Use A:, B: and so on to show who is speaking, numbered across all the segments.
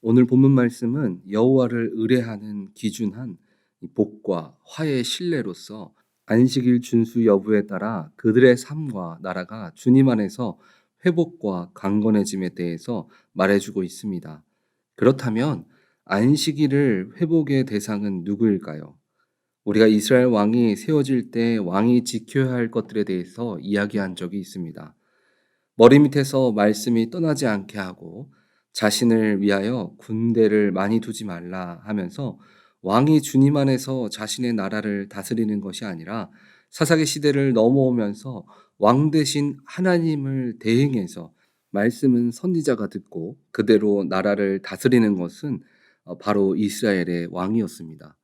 A: 오늘 본문 말씀은 여호와를 의뢰하는 기준한 이 복과 화해의 신뢰로서 안식일 준수 여부에 따라 그들의 삶과 나라가 주님 안에서 회복과 강건해짐에 대해서 말해주고 있습니다. 그렇다면 안식일을 회복의 대상은 누구일까요? 우리가 이스라엘 왕이 세워질 때 왕이 지켜야 할 것들에 대해서 이야기한 적이 있습니다. 머리 밑에서 말씀이 떠나지 않게 하고 자신을 위하여 군대를 많이 두지 말라 하면서 왕이 주님 안에서 자신의 나라를 다스리는 것이 아니라 사사기 시대를 넘어오면서 왕 대신 하나님을 대행해서 말씀은 선지자가 듣고 그대로 나라를 다스리는 것은 바로 이스라엘의 왕이었습니다.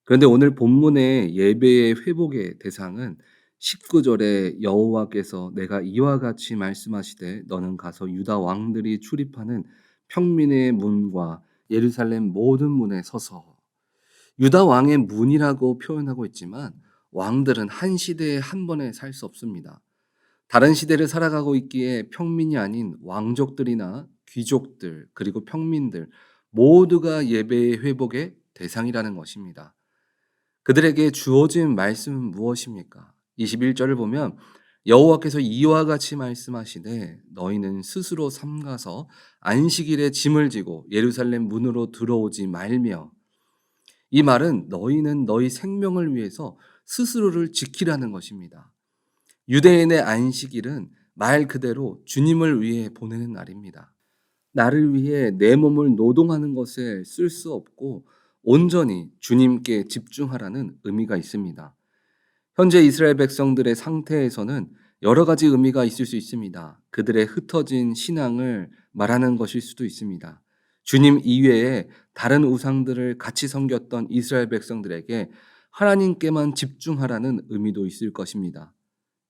A: 그런데 오늘 본문의 예배의 회복의 대상은 19절에 여호와께서 내가 이와 같이 말씀하시되 너는 가서 유다 왕들이 출입하는 평민의 문과 예루살렘 모든 문에 서서. 유다 왕의 문이라고 표현하고 있지만 왕들은 한 시대에 한 번에 살 수 없습니다. 다른 시대를 살아가고 있기에 평민이 아닌 왕족들이나 귀족들 그리고 평민들 모두가 예배의 회복의 대상이라는 것입니다. 그들에게 주어진 말씀은 무엇입니까? 21절을 보면 여호와께서 이와 같이 말씀하시되 너희는 스스로 삼가서 안식일에 짐을 지고 예루살렘 문으로 들어오지 말며. 이 말은 너희는 너희 생명을 위해서 스스로를 지키라는 것입니다. 유대인의 안식일은 말 그대로 주님을 위해 보내는 날입니다. 나를 위해 내 몸을 노동하는 것에 쓸 수 없고 온전히 주님께 집중하라는 의미가 있습니다. 현재 이스라엘 백성들의 상태에서는 여러 가지 의미가 있을 수 있습니다. 그들의 흩어진 신앙을 말하는 것일 수도 있습니다. 주님 이외에 다른 우상들을 같이 섬겼던 이스라엘 백성들에게 하나님께만 집중하라는 의미도 있을 것입니다.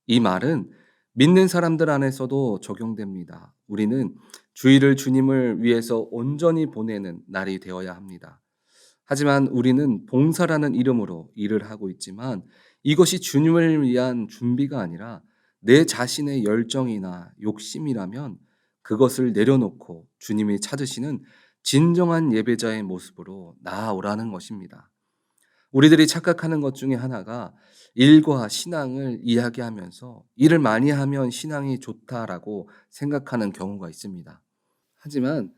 A: 이 말은 믿는 사람들 안에서도 적용됩니다. 우리는 주일을 주님을 위해서 온전히 보내는 날이 되어야 합니다. 하지만 우리는 봉사라는 이름으로 일을 하고 있지만 이것이 주님을 위한 준비가 아니라 내 자신의 열정이나 욕심이라면 그것을 내려놓고 주님이 찾으시는 진정한 예배자의 모습으로 나아오라는 것입니다. 우리들이 착각하는 것 중에 하나가 일과 신앙을 이야기하면서 일을 많이 하면 신앙이 좋다라고 생각하는 경우가 있습니다. 하지만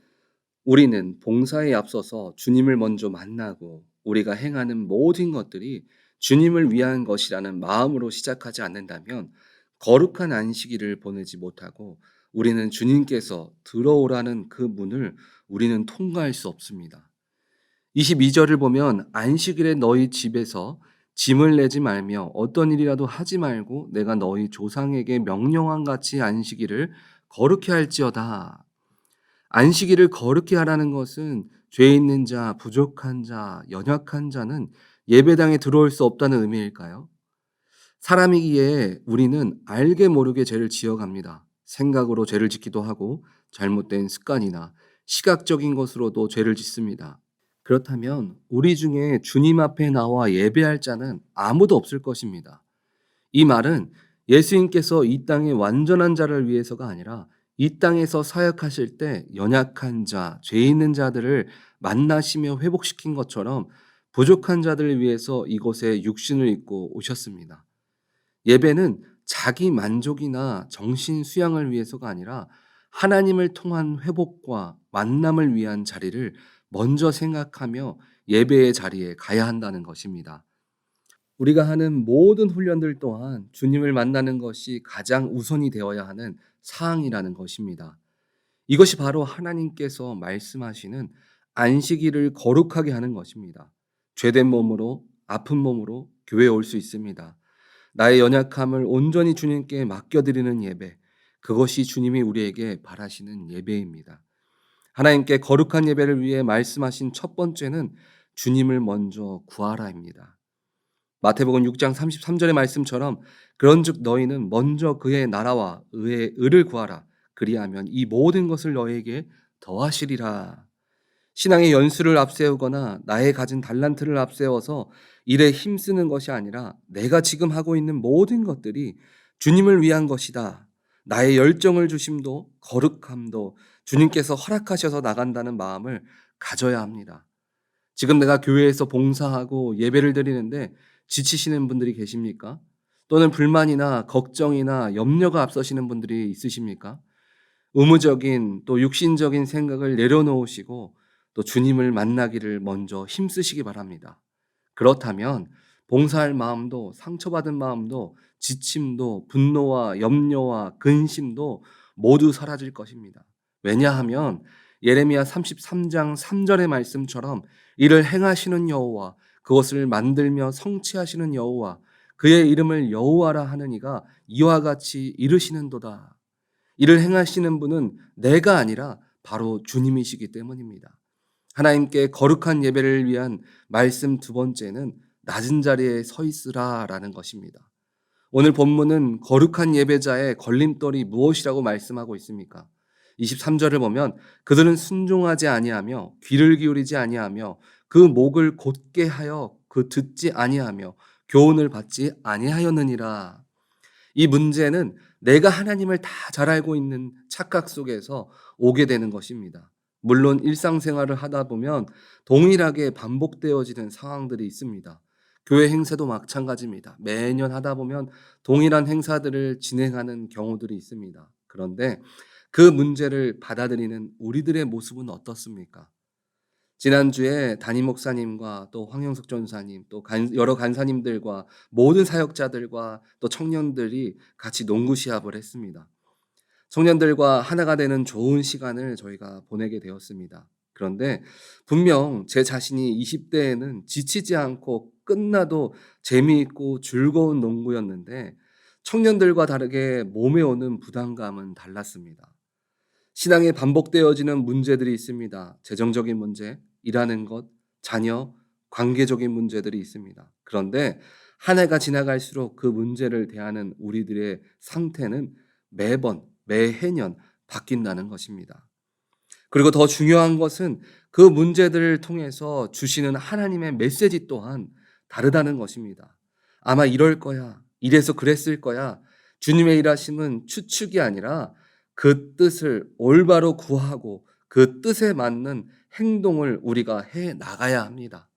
A: 우리는 봉사에 앞서서 주님을 먼저 만나고 우리가 행하는 모든 것들이 주님을 위한 것이라는 마음으로 시작하지 않는다면 거룩한 안식일을 보내지 못하고 우리는 주님께서 들어오라는 그 문을 우리는 통과할 수 없습니다. 22절을 보면 안식일에 너희 집에서 짐을 내지 말며 어떤 일이라도 하지 말고 내가 너희 조상에게 명령한 같이 안식일을 거룩히 할지어다. 안식일을 거룩히 하라는 것은 죄 있는 자, 부족한 자, 연약한 자는 예배당에 들어올 수 없다는 의미일까요? 사람이기에 우리는 알게 모르게 죄를 지어갑니다. 생각으로 죄를 짓기도 하고 잘못된 습관이나 시각적인 것으로도 죄를 짓습니다. 그렇다면 우리 중에 주님 앞에 나와 예배할 자는 아무도 없을 것입니다. 이 말은 예수님께서 이 땅의 완전한 자를 위해서가 아니라 이 땅에서 사역하실 때 연약한 자, 죄 있는 자들을 만나시며 회복시킨 것처럼 부족한 자들을 위해서 이곳에 육신을 입고 오셨습니다. 예배는 자기 만족이나 정신 수양을 위해서가 아니라 하나님을 통한 회복과 만남을 위한 자리를 먼저 생각하며 예배의 자리에 가야 한다는 것입니다. 우리가 하는 모든 훈련들 또한 주님을 만나는 것이 가장 우선이 되어야 하는 사항이라는 것입니다. 이것이 바로 하나님께서 말씀하시는 안식일을 거룩하게 하는 것입니다. 죄된 몸으로, 아픈 몸으로 교회에 올 수 있습니다. 나의 연약함을 온전히 주님께 맡겨드리는 예배, 그것이 주님이 우리에게 바라시는 예배입니다. 하나님께 거룩한 예배를 위해 말씀하신 첫 번째는 주님을 먼저 구하라입니다. 마태복음 6장 33절의 말씀처럼 그런즉 너희는 먼저 그의 나라와 의의 의를 구하라. 그리하면 이 모든 것을 너희에게 더하시리라. 신앙의 연수를 앞세우거나 나의 가진 달란트를 앞세워서 일에 힘쓰는 것이 아니라 내가 지금 하고 있는 모든 것들이 주님을 위한 것이다. 나의 열정을 주심도 거룩함도 주님께서 허락하셔서 나간다는 마음을 가져야 합니다. 지금 내가 교회에서 봉사하고 예배를 드리는데 지치시는 분들이 계십니까? 또는 불만이나 걱정이나 염려가 앞서시는 분들이 있으십니까? 의무적인 또 육신적인 생각을 내려놓으시고 또 주님을 만나기를 먼저 힘쓰시기 바랍니다. 그렇다면 봉사할 마음도 상처받은 마음도 지침도 분노와 염려와 근심도 모두 사라질 것입니다. 왜냐하면 예레미야 33장 3절의 말씀처럼 이를 행하시는 여호와 그것을 만들며 성취하시는 여호와 그의 이름을 여호와라 하는 이가 이와 같이 이르시는도다. 이를 행하시는 분은 내가 아니라 바로 주님이시기 때문입니다. 하나님께 거룩한 예배를 위한 말씀 두 번째는 낮은 자리에 서 있으라라는 것입니다. 오늘 본문은 거룩한 예배자의 걸림돌이 무엇이라고 말씀하고 있습니까? 23절을 보면 그들은 순종하지 아니하며 귀를 기울이지 아니하며 그 목을 곧게 하여 그 듣지 아니하며 교훈을 받지 아니하였느니라. 이 문제는 내가 하나님을 다 잘 알고 있는 착각 속에서 오게 되는 것입니다. 물론 일상생활을 하다 보면 동일하게 반복되어지는 상황들이 있습니다. 교회 행사도 마찬가지입니다. 매년 하다 보면 동일한 행사들을 진행하는 경우들이 있습니다. 그런데 그 문제를 받아들이는 우리들의 모습은 어떻습니까? 지난주에 담임 목사님과 또 황영숙 전사님 또 여러 간사님들과 모든 사역자들과 또 청년들이 같이 농구 시합을 했습니다. 청년들과 하나가 되는 좋은 시간을 저희가 보내게 되었습니다. 그런데 분명 제 자신이 20대에는 지치지 않고 끝나도 재미있고 즐거운 농구였는데 청년들과 다르게 몸에 오는 부담감은 달랐습니다. 신앙에 반복되어지는 문제들이 있습니다. 재정적인 문제, 일하는 것, 자녀, 관계적인 문제들이 있습니다. 그런데 한 해가 지나갈수록 그 문제를 대하는 우리들의 상태는 매번, 매해년 바뀐다는 것입니다. 그리고 더 중요한 것은 그 문제들을 통해서 주시는 하나님의 메시지 또한 다르다는 것입니다. 아마 이럴 거야, 이래서 그랬을 거야. 주님의 일하심은 추측이 아니라 그 뜻을 올바로 구하고 그 뜻에 맞는 행동을 우리가 해 나가야 합니다.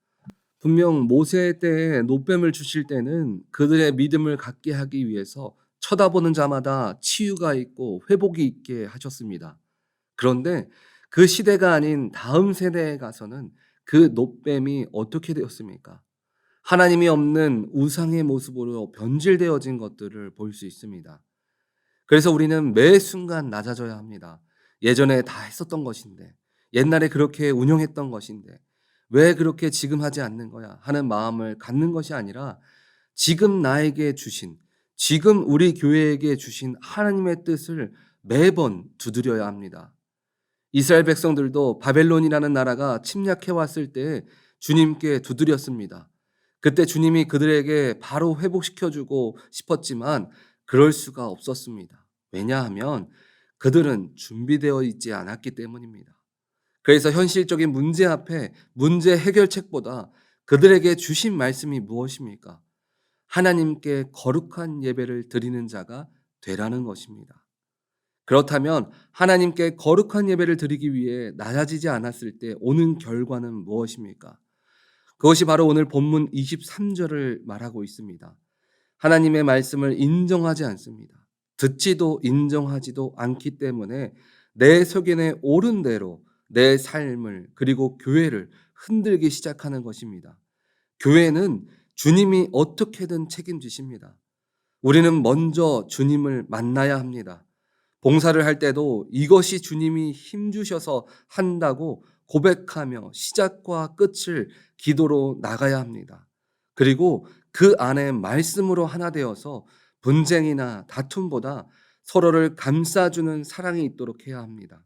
A: 분명 모세 때에 노뱀을 주실 때는 그들의 믿음을 갖게 하기 위해서 쳐다보는 자마다 치유가 있고 회복이 있게 하셨습니다. 그런데 그 시대가 아닌 다음 세대에 가서는 그 노뱀이 어떻게 되었습니까? 하나님이 없는 우상의 모습으로 변질되어진 것들을 볼 수 있습니다. 그래서 우리는 매 순간 낮아져야 합니다. 예전에 다 했었던 것인데, 옛날에 그렇게 운영했던 것인데, 왜 그렇게 지금 하지 않는 거야? 하는 마음을 갖는 것이 아니라 지금 나에게 주신, 지금 우리 교회에게 주신 하나님의 뜻을 매번 두드려야 합니다. 이스라엘 백성들도 바벨론이라는 나라가 침략해 왔을 때 주님께 두드렸습니다. 그때 주님이 그들에게 바로 회복시켜주고 싶었지만 그럴 수가 없었습니다. 왜냐하면 그들은 준비되어 있지 않았기 때문입니다. 그래서 현실적인 문제 앞에 문제 해결책보다 그들에게 주신 말씀이 무엇입니까? 하나님께 거룩한 예배를 드리는 자가 되라는 것입니다. 그렇다면 하나님께 거룩한 예배를 드리기 위해 낮아지지 않았을 때 오는 결과는 무엇입니까? 그것이 바로 오늘 본문 23절을 말하고 있습니다. 하나님의 말씀을 인정하지 않습니다. 듣지도 인정하지도 않기 때문에 내 소견에 옳은 대로 내 삶을 그리고 교회를 흔들기 시작하는 것입니다. 교회는 주님이 어떻게든 책임지십니다. 우리는 먼저 주님을 만나야 합니다. 봉사를 할 때도 이것이 주님이 힘주셔서 한다고 고백하며 시작과 끝을 기도로 나가야 합니다. 그리고 그 안에 말씀으로 하나 되어서 분쟁이나 다툼보다 서로를 감싸주는 사랑이 있도록 해야 합니다.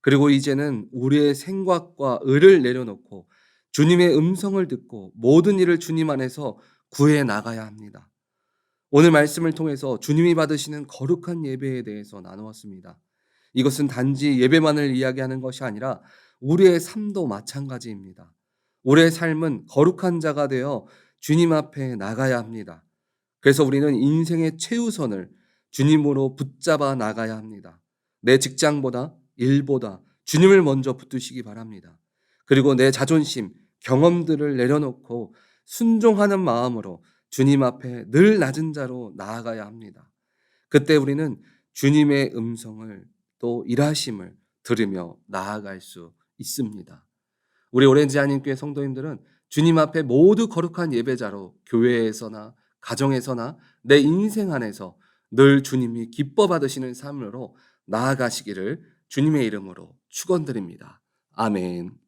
A: 그리고 이제는 우리의 생각과 의를 내려놓고 주님의 음성을 듣고 모든 일을 주님 안에서 구해 나가야 합니다. 오늘 말씀을 통해서 주님이 받으시는 거룩한 예배에 대해서 나누었습니다. 이것은 단지 예배만을 이야기하는 것이 아니라 우리의 삶도 마찬가지입니다. 우리의 삶은 거룩한 자가 되어 주님 앞에 나가야 합니다. 그래서 우리는 인생의 최우선을 주님으로 붙잡아 나가야 합니다. 내 직장보다 일보다 주님을 먼저 붙드시기 바랍니다. 그리고 내 자존심, 경험들을 내려놓고 순종하는 마음으로 주님 앞에 늘 낮은 자로 나아가야 합니다. 그때 우리는 주님의 음성을 또 일하심을 들으며 나아갈 수 있습니다. 우리 오렌지 한인교회 성도님들은 주님 앞에 모두 거룩한 예배자로 교회에서나 가정에서나 내 인생 안에서 늘 주님이 기뻐 받으시는 삶으로 나아가시기를 주님의 이름으로 축원드립니다. 아멘.